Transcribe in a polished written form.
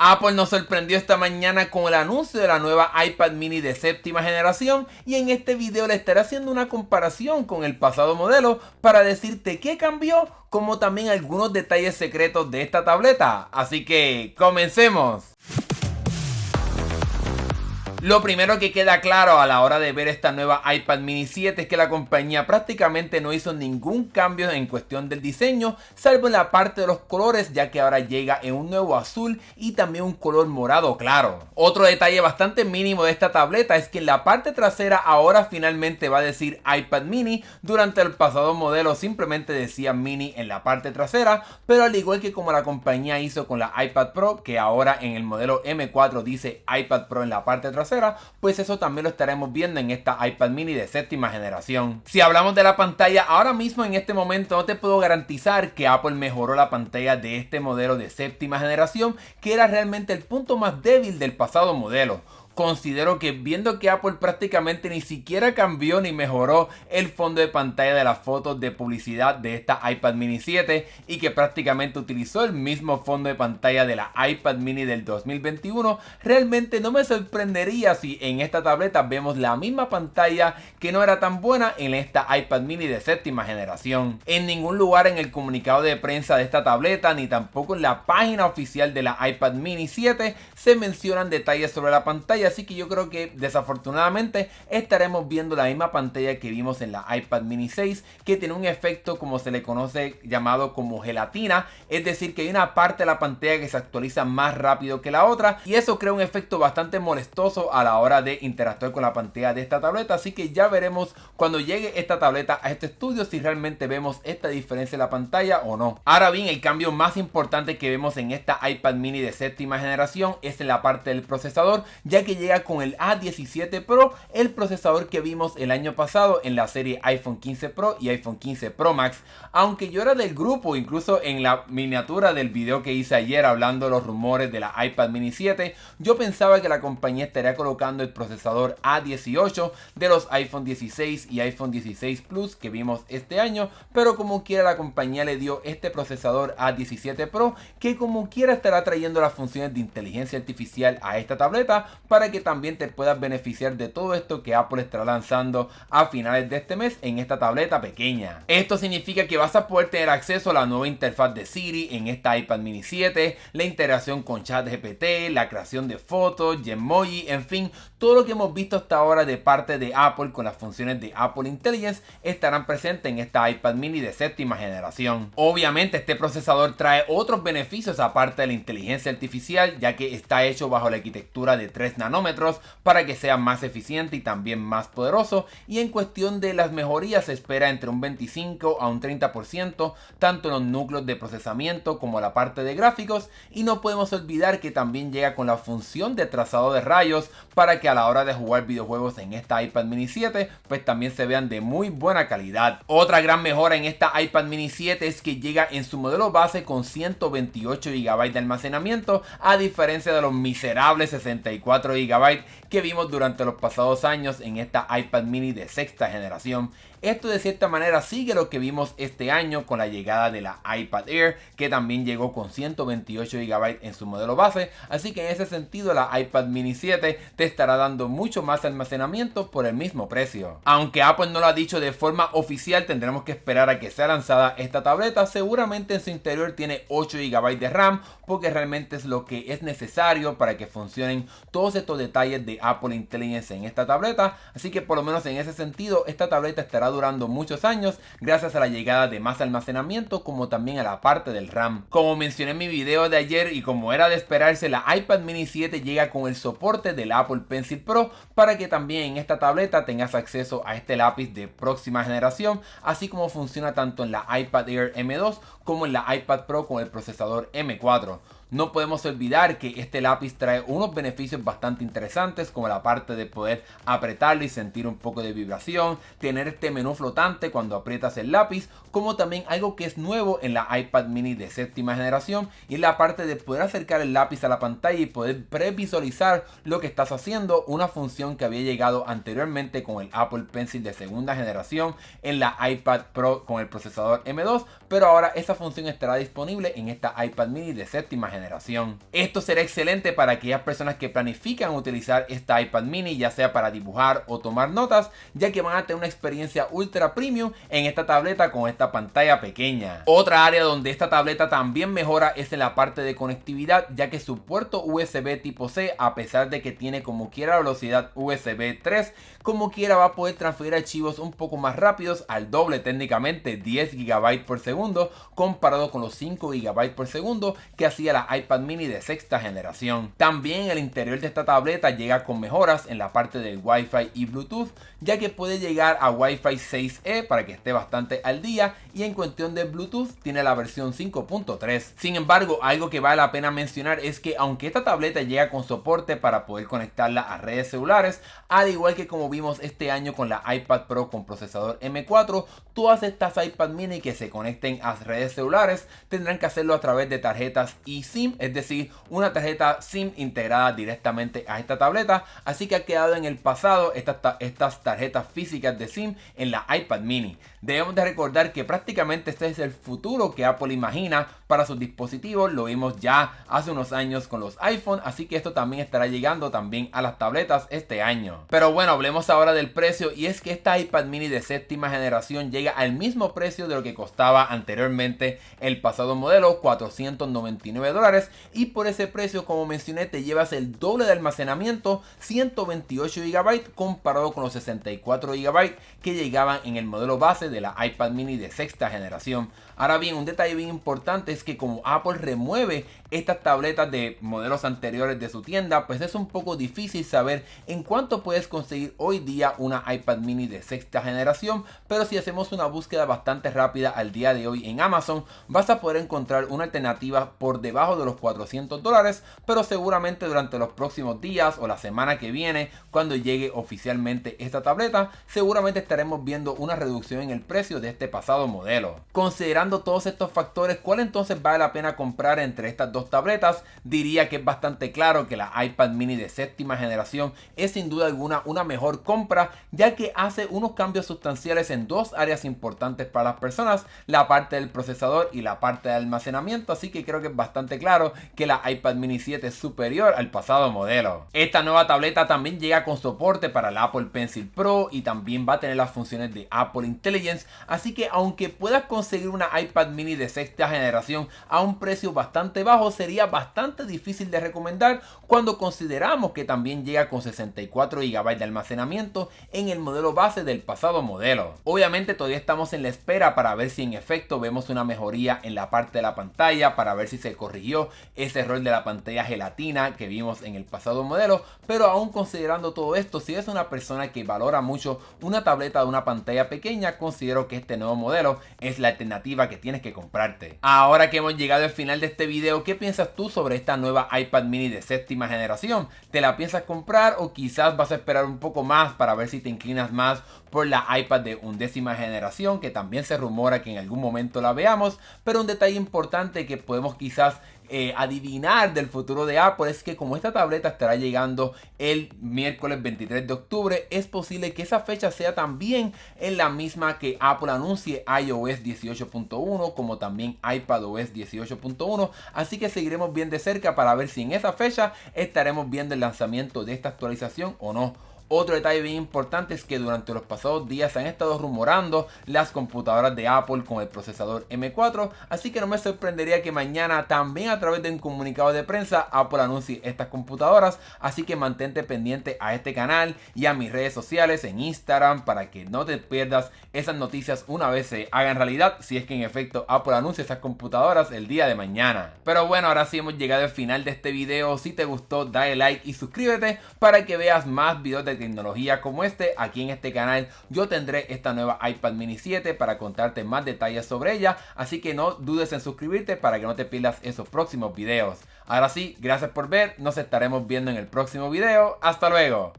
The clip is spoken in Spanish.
Apple nos sorprendió esta mañana con el anuncio de la nueva iPad mini de séptima generación y en este video le estaré haciendo una comparación con el pasado modelo para decirte qué cambió, como también algunos detalles secretos de esta tableta. Así que comencemos. Lo primero que queda claro a la hora de ver esta nueva iPad mini 7 es que la compañía prácticamente no hizo ningún cambio en cuestión del diseño, salvo en la parte de los colores, ya que ahora llega en un nuevo azul y también un color morado claro. Otro detalle bastante mínimo de esta tableta es que en la parte trasera ahora finalmente va a decir iPad mini. Durante el pasado modelo simplemente decía mini en la parte trasera, pero al igual que como la compañía hizo con la iPad Pro, que ahora en el modelo M4 dice iPad Pro en la parte trasera, pues eso también lo estaremos viendo en esta iPad mini de séptima generación. Si hablamos de la pantalla, ahora mismo en este momento no te puedo garantizar que Apple mejoró la pantalla de este modelo de séptima generación, que era realmente el punto más débil del pasado modelo. Considero que viendo que Apple prácticamente ni siquiera cambió ni mejoró el fondo de pantalla de las fotos de publicidad de esta iPad mini 7 y que prácticamente utilizó el mismo fondo de pantalla de la iPad mini del 2021, realmente no me sorprendería si en esta tableta vemos la misma pantalla que no era tan buena en esta iPad mini de séptima generación. En ningún lugar en el comunicado de prensa de esta tableta ni tampoco en la página oficial de la iPad mini 7 se mencionan detalles sobre la pantalla, así que yo creo que desafortunadamente estaremos viendo la misma pantalla que vimos en la iPad mini 6, que tiene un efecto como se le conoce llamado como gelatina, es decir que hay una parte de la pantalla que se actualiza más rápido que la otra y eso crea un efecto bastante molestoso a la hora de interactuar con la pantalla de esta tableta, así que ya veremos cuando llegue esta tableta a este estudio si realmente vemos esta diferencia en la pantalla o no. Ahora bien, el cambio más importante que vemos en esta iPad mini de séptima generación es en la parte del procesador, ya que llega con el A17 Pro, el procesador que vimos el año pasado en la serie iPhone 15 Pro y iPhone 15 Pro Max. Aunque yo era del grupo, incluso en la miniatura del video que hice ayer hablando de los rumores de la iPad mini 7, yo pensaba que la compañía estaría colocando el procesador A18 de los iPhone 16 y iPhone 16 Plus que vimos este año, pero como quiera la compañía le dio este procesador A17 Pro, que como quiera estará trayendo las funciones de inteligencia artificial a esta tableta para que también te puedas beneficiar de todo esto que Apple estará lanzando a finales de este mes en esta tableta pequeña. Esto significa que vas a poder tener acceso a la nueva interfaz de Siri en esta iPad mini 7, la integración con ChatGPT, la creación de fotos, Genmoji, en fin, todo lo que hemos visto hasta ahora de parte de Apple con las funciones de Apple Intelligence estarán presentes en esta iPad mini de séptima generación. Obviamente este procesador trae otros beneficios aparte de la inteligencia artificial, ya que está hecho bajo la arquitectura de 3 nanómetros para que sea más eficiente y también más poderoso, y en cuestión de las mejorías se espera entre un 25 a un 30% tanto en los núcleos de procesamiento como la parte de gráficos, y no podemos olvidar que también llega con la función de trazado de rayos para que a la hora de jugar videojuegos en esta iPad mini 7 pues también se vean de muy buena calidad. Otra gran mejora en esta iPad mini 7 es que llega en su modelo base con 128 GB de almacenamiento, a diferencia de los miserables 64 GB que vimos durante los pasados años en esta iPad mini de sexta generación. Esto de cierta manera sigue lo que vimos este año con la llegada de la iPad Air, que también llegó con 128 GB en su modelo base, así que en ese sentido la iPad mini 7 te estará dando mucho más almacenamiento por el mismo precio. Aunque Apple no lo ha dicho de forma oficial, tendremos que esperar a que sea lanzada esta tableta. Seguramente en su interior tiene 8 GB de RAM, porque realmente es lo que es necesario para que funcionen todos estos detalles de Apple Intelligence en esta tableta, así que por lo menos en ese sentido esta tableta estará durando muchos años gracias a la llegada de más almacenamiento como también a la parte del RAM. Como mencioné en mi video de ayer y como era de esperarse, la iPad mini 7 llega con el soporte del Apple Pencil Pro para que también en esta tableta tengas acceso a este lápiz de próxima generación, así como funciona tanto en la iPad Air M2 como en la iPad Pro con el procesador M4. No podemos olvidar que este lápiz trae unos beneficios bastante interesantes, como la parte de poder apretarlo y sentir un poco de vibración, tener este menú flotante cuando aprietas el lápiz, como también algo que es nuevo en la iPad mini de séptima generación, y es la parte de poder acercar el lápiz a la pantalla y poder previsualizar lo que estás haciendo, una función que había llegado anteriormente con el Apple Pencil de segunda generación en la iPad Pro con el procesador M2, pero ahora esa función estará disponible en esta iPad mini de séptima generación. generación. Esto será excelente para aquellas personas que planifican utilizar esta iPad mini, ya sea para dibujar o tomar notas, ya que van a tener una experiencia ultra premium en esta tableta con esta pantalla pequeña. Otra área donde esta tableta también mejora es en la parte de conectividad, ya que su puerto USB tipo C, a pesar de que tiene como quiera la velocidad USB 3, como quiera va a poder transferir archivos un poco más rápidos, al doble técnicamente, 10 GB por segundo, comparado con los 5 GB por segundo que hacía la iPad mini de sexta generación. También el interior de esta tableta llega con mejoras en la parte del Wi-Fi y Bluetooth, ya que puede llegar a Wi-Fi 6E para que esté bastante al día, y en cuestión de Bluetooth tiene la versión 5.3. Sin embargo, algo que vale la pena mencionar es que aunque esta tableta llega con soporte para poder conectarla a redes celulares, al igual que como vimos este año con la iPad Pro con procesador M4, todas estas iPad mini que se conecten a redes celulares tendrán que hacerlo a través de tarjetas eSIM, es decir, una tarjeta SIM integrada directamente a esta tableta, así que ha quedado en el pasado estas tarjetas físicas de SIM en la iPad mini. Debemos de recordar que prácticamente este es el futuro que Apple imagina para sus dispositivos, lo vimos ya hace unos años con los iPhone, así que esto también estará llegando también a las tabletas este año. Pero bueno, hablemos ahora del precio, y es que esta iPad mini de séptima generación llega al mismo precio de lo que costaba anteriormente el pasado modelo, $499, y por ese precio, como mencioné, te llevas el doble de almacenamiento, 128 GB comparado con los 64 GB que llegaban en el modelo base de la iPad mini de sexta generación. Ahora bien, un detalle bien importante es que como Apple remueve estas tabletas de modelos anteriores de su tienda, pues es un poco difícil saber en cuánto puedes conseguir hoy día una iPad mini de sexta generación, pero si hacemos una búsqueda bastante rápida al día de hoy en Amazon, vas a poder encontrar una alternativa por debajo de los $400, pero seguramente durante los próximos días o la semana que viene, cuando llegue oficialmente esta tableta, seguramente estaremos viendo una reducción en el precio de este pasado modelo. Considerando todos estos factores, ¿cuál entonces vale la pena comprar entre estas dos tabletas? Diría que es bastante claro que la iPad mini de séptima generación es sin duda alguna una mejor compra, ya que hace unos cambios sustanciales en dos áreas importantes para las personas, la parte del procesador y la parte de almacenamiento, así que creo que es bastante claro que la iPad mini 7 es superior al pasado modelo. Esta nueva tableta también llega con soporte para el Apple Pencil Pro y también va a tener las funciones de Apple Intelligence, así que aunque puedas conseguir una iPad mini de sexta generación a un precio bastante bajo, sería bastante difícil de recomendar cuando consideramos que también llega con 64 GB de almacenamiento en el modelo base del pasado modelo. Obviamente todavía estamos en la espera para ver si en efecto vemos una mejoría en la parte de la pantalla, para ver si se corrigió ese error de la pantalla gelatina que vimos en el pasado modelo, pero aún considerando todo esto, si eres una persona que valora mucho una tableta de una pantalla pequeña, considero que este nuevo modelo es la alternativa que tienes que comprarte. Ahora que hemos llegado al final de este video, ¿qué piensas tú sobre esta nueva iPad mini de séptima generación? ¿Te la piensas comprar o quizás vas a esperar un poco más para ver si te inclinas más por la iPad de undécima generación, que también se rumora que en algún momento la veamos? Pero un detalle importante que podemos quizás adivinar del futuro de Apple es que como esta tableta estará llegando el miércoles 23 de octubre, es posible que esa fecha sea también en la misma que Apple anuncie iOS 18.1 como también iPadOS 18.1, así que seguiremos bien de cerca para ver si en esa fecha estaremos viendo el lanzamiento de esta actualización o no. Otro detalle bien importante es que durante los pasados días se han estado rumorando las computadoras de Apple con el procesador M4, así que no me sorprendería que mañana también a través de un comunicado de prensa Apple anuncie estas computadoras, así que mantente pendiente a este canal y a mis redes sociales en Instagram para que no te pierdas esas noticias una vez se hagan realidad, si es que en efecto Apple anuncia estas computadoras el día de mañana. Pero bueno, ahora sí hemos llegado al final de este video. Si te gustó, dale like y suscríbete para que veas más videos de tecnología como este. Aquí en este canal yo tendré esta nueva iPad mini 7 para contarte más detalles sobre ella, así que no dudes en suscribirte para que no te pierdas esos próximos videos. Ahora sí, gracias por ver, nos estaremos viendo en el próximo video. Hasta luego.